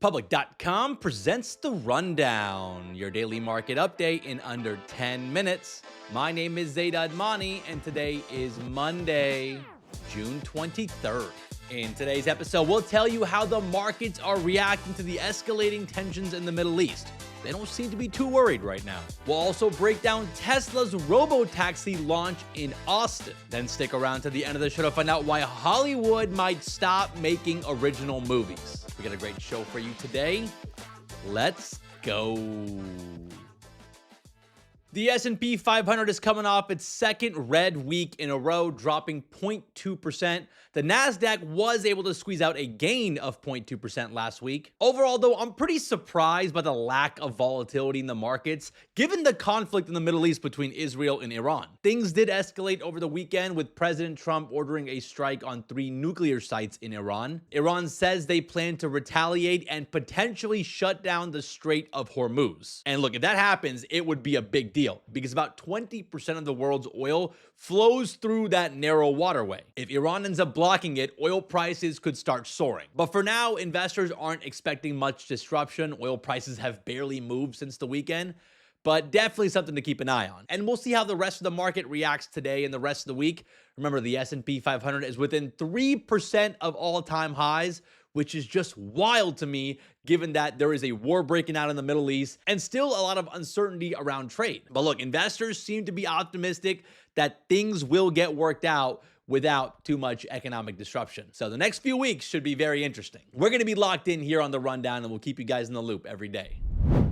Public.com presents The Rundown, your daily market update in under 10 minutes. My name is Zaid Admani, and today is Monday, June 23rd. In today's episode, we'll tell you how the markets are reacting to the escalating tensions in the Middle East. They don't seem to be too worried right now. We'll also break down Tesla's Robotaxi launch in Austin. Then stick around to the end of the show to find out why Hollywood might stop making original movies. We got a great show for you today. Let's go. The S&P 500 is coming off its second red week in a row, dropping 0.2%. The Nasdaq was able to squeeze out a gain of 0.2% last week. Overall, though, I'm pretty surprised by the lack of volatility in the markets, given the conflict in the Middle East between Israel and Iran. Things did escalate over the weekend, with President Trump ordering a strike on 3 nuclear sites in Iran. Iran says they plan to retaliate and potentially shut down the Strait of Hormuz. And look, if that happens, it would be a big deal, because about 20% of the world's oil flows through that narrow waterway. If Iran ends up blocking it, oil prices could start soaring. But for now, investors aren't expecting much disruption. Oil prices have barely moved since the weekend, but definitely something to keep an eye on. And we'll see how the rest of the market reacts today and the rest of the week. Remember, the S&P 500 is within 3% of all-time highs, which is just wild to me, given that there is a war breaking out in the Middle East and still a lot of uncertainty around trade. But look, investors seem to be optimistic that things will get worked out without too much economic disruption. So the next few weeks should be very interesting. We're going to be locked in here on The Rundown, and we'll keep you guys in the loop every day.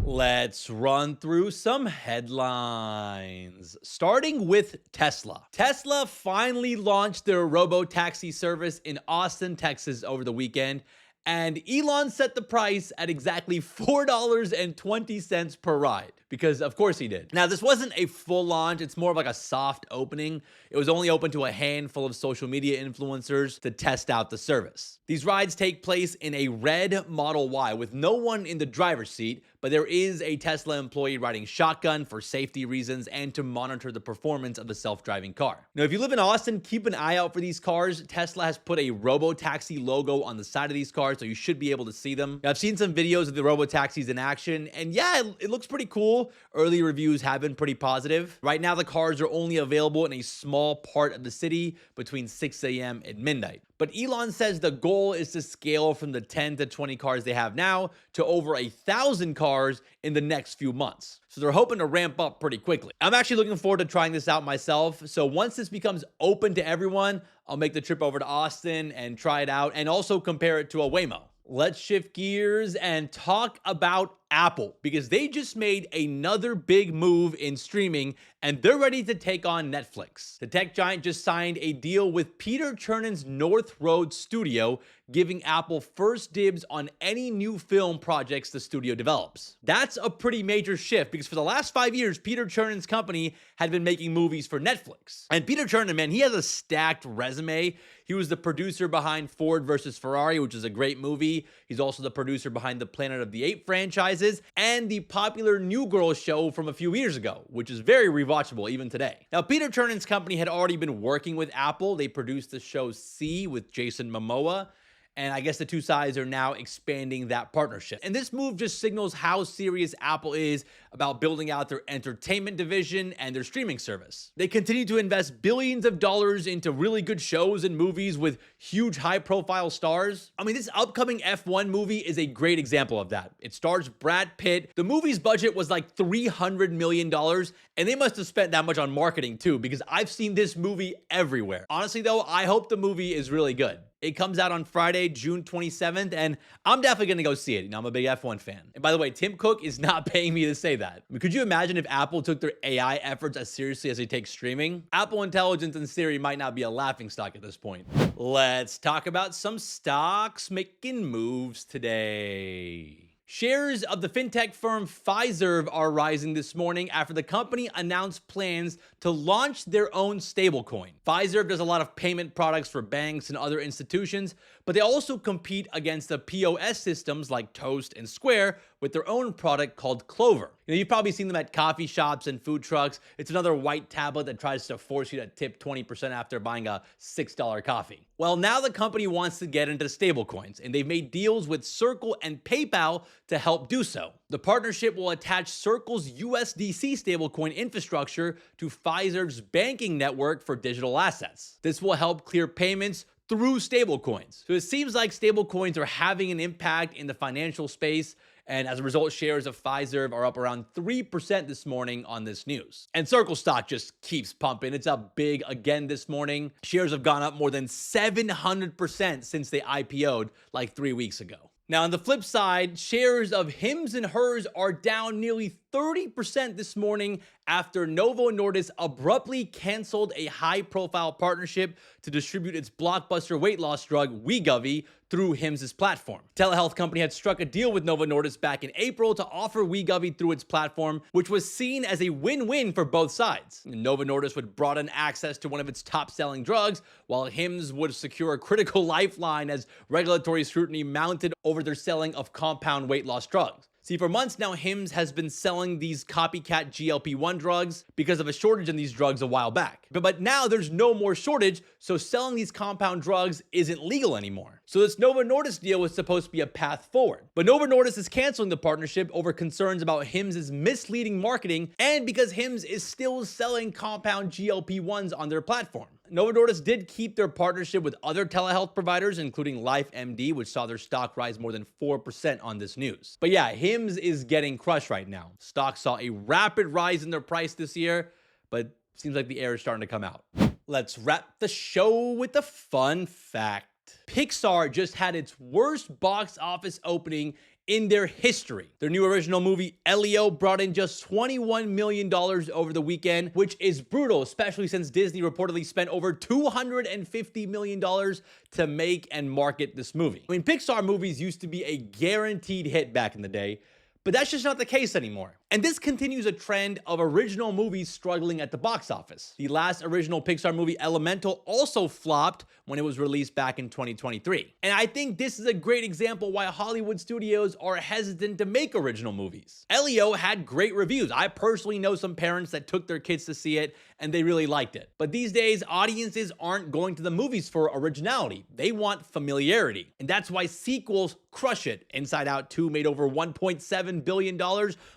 Let's run through some headlines, starting with Tesla. Tesla finally launched their Robotaxi service in Austin, Texas over the weekend, and Elon set the price at exactly $4.20 per ride, because of course he did. Now, this wasn't a full launch. It's more of like a soft opening. It was only open to a handful of social media influencers to test out the service. These rides take place in a red Model Y with no one in the driver's seat, but there is a Tesla employee riding shotgun for safety reasons and to monitor the performance of the self-driving car. Now, if you live in Austin, keep an eye out for these cars. Tesla has put a Robotaxi logo on the side of these cars, so you should be able to see them. Now, I've seen some videos of the Robotaxis in action, and yeah, it looks pretty cool. Early reviews have been pretty positive. Right now, the cars are only available in a small part of the city between 6 a.m. and midnight. But Elon says the goal is to scale from the 10 to 20 cars they have now to over 1,000 cars in the next few months. So they're hoping to ramp up pretty quickly. I'm actually looking forward to trying this out myself. So once this becomes open to everyone, I'll make the trip over to Austin and try it out and also compare it to a Waymo. Let's shift gears and talk about Apple, because they just made another big move in streaming and they're ready to take on Netflix. The tech giant just signed a deal with Peter Chernan's North Road studio, giving Apple first dibs on any new film projects the studio develops. That's a pretty major shift, because for the last 5 years, Peter Chernan's company had been making movies for Netflix. And Peter Chernan, man, he has a stacked resume. He was the producer behind Ford versus Ferrari, which is a great movie. He's also the producer behind the Planet of the Apes franchises and the popular New Girl show from a few years ago, which is very rewatchable even today. Now, Peter Chernan's company had already been working with Apple. They produced the show C with Jason Momoa, and I guess the two sides are now expanding that partnership. And this move just signals how serious Apple is about building out their entertainment division and their streaming service. They continue to invest billions of dollars into really good shows and movies with huge high-profile stars. I mean, this upcoming F1 movie is a great example of that. It stars Brad Pitt. The movie's budget was like $300 million, and they must have spent that much on marketing too, because I've seen this movie everywhere. Honestly though, I hope the movie is really good. It comes out on Friday, June 27th, and I'm definitely going to go see it. You know, I'm a big F1 fan. And by the way, Tim Cook is not paying me to say that. I mean, could you imagine if Apple took their AI efforts as seriously as they take streaming? Apple Intelligence and Siri might not be a laughingstock at this point. Let's talk about some stocks making moves today. Shares of the fintech firm Pfizer are rising this morning after the company announced plans to launch their own stablecoin. Pfizer does a lot of payment products for banks and other institutions, but they also compete against the POS systems like Toast and Square with their own product called Clover. You've probably seen them at coffee shops and food trucks. It's another white tablet that tries to force you to tip 20% after buying a $6 coffee. Well, now the company wants to get into stablecoins, and they've made deals with Circle and PayPal to help do so. The partnership will attach Circle's USDC stablecoin infrastructure to Fiserv's banking network for digital assets. This will help clear payments through stablecoins. So it seems like stablecoins are having an impact in the financial space, and as a result, shares of Fiserv are up around 3% this morning on this news. And Circle stock just keeps pumping. It's up big again this morning. Shares have gone up more than 700% since they IPO'd like 3 weeks ago. Now, on the flip side, shares of Hims and Hers are down nearly 30% this morning after Novo Nordisk abruptly canceled a high-profile partnership to distribute its blockbuster weight loss drug Wegovy through Hims' platform. Telehealth company had struck a deal with Novo Nordisk back in April to offer Wegovy through its platform, which was seen as a win-win for both sides. Novo Nordisk would broaden access to one of its top-selling drugs, while Hims would secure a critical lifeline as regulatory scrutiny mounted over their selling of compound weight loss drugs. See, for months now, Hims has been selling these copycat GLP-1 drugs because of a shortage in these drugs a while back. But now there's no more shortage, so selling these compound drugs isn't legal anymore. So this Novo Nordisk deal was supposed to be a path forward. But Novo Nordisk is canceling the partnership over concerns about Hims' misleading marketing and because Hims is still selling compound GLP-1s on their platform. Novo Nordisk did keep their partnership with other telehealth providers, including LifeMD, which saw their stock rise more than 4% on this news. But yeah, Hims is getting crushed right now. Stock saw a rapid rise in their price this year, but seems like the air is starting to come out. Let's wrap the show with a fun fact. Pixar just had its worst box office opening in their history. Their new original movie, Elio, brought in just $21 million over the weekend, which is brutal, especially since Disney reportedly spent over $250 million to make and market this movie. I mean, Pixar movies used to be a guaranteed hit back in the day, but that's just not the case anymore. And this continues a trend of original movies struggling at the box office. The last original Pixar movie, Elemental, also flopped when it was released back in 2023. And I think this is a great example why Hollywood studios are hesitant to make original movies. Elio had great reviews. I personally know some parents that took their kids to see it and they really liked it. But these days, audiences aren't going to the movies for originality. They want familiarity. And that's why sequels crush it. Inside Out 2 made over $1.7 billion.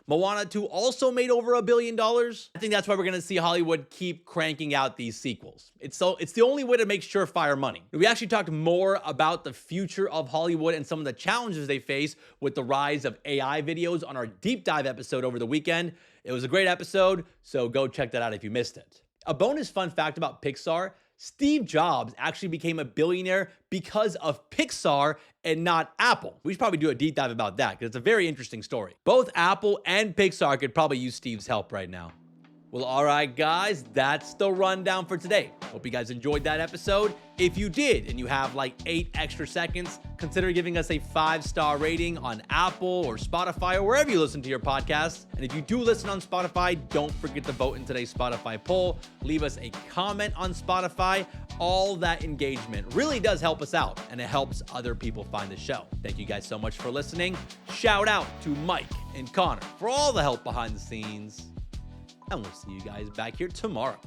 Moana 2 also made over $1 billion. I think that's why we're going to see Hollywood keep cranking out these sequels. It's the only way to make surefire money. We actually talked more about the future of Hollywood and some of the challenges they face with the rise of AI videos on our deep dive episode over the weekend. It was a great episode, so go check that out if you missed it. A bonus fun fact about Pixar: Steve Jobs actually became a billionaire because of Pixar and not Apple. We should probably do a deep dive about that because it's a very interesting story. Both Apple and Pixar could probably use Steve's help right now. Well, all right, guys, that's the rundown for today. Hope you guys enjoyed that episode. If you did and you have like 8 extra seconds, consider giving us a 5-star rating on Apple or Spotify or wherever you listen to your podcasts. And if you do listen on Spotify, don't forget to vote in today's Spotify poll. Leave us a comment on Spotify. All that engagement really does help us out, and it helps other people find the show. Thank you guys so much for listening. Shout out to Mike and Connor for all the help behind the scenes. And we'll see you guys back here tomorrow.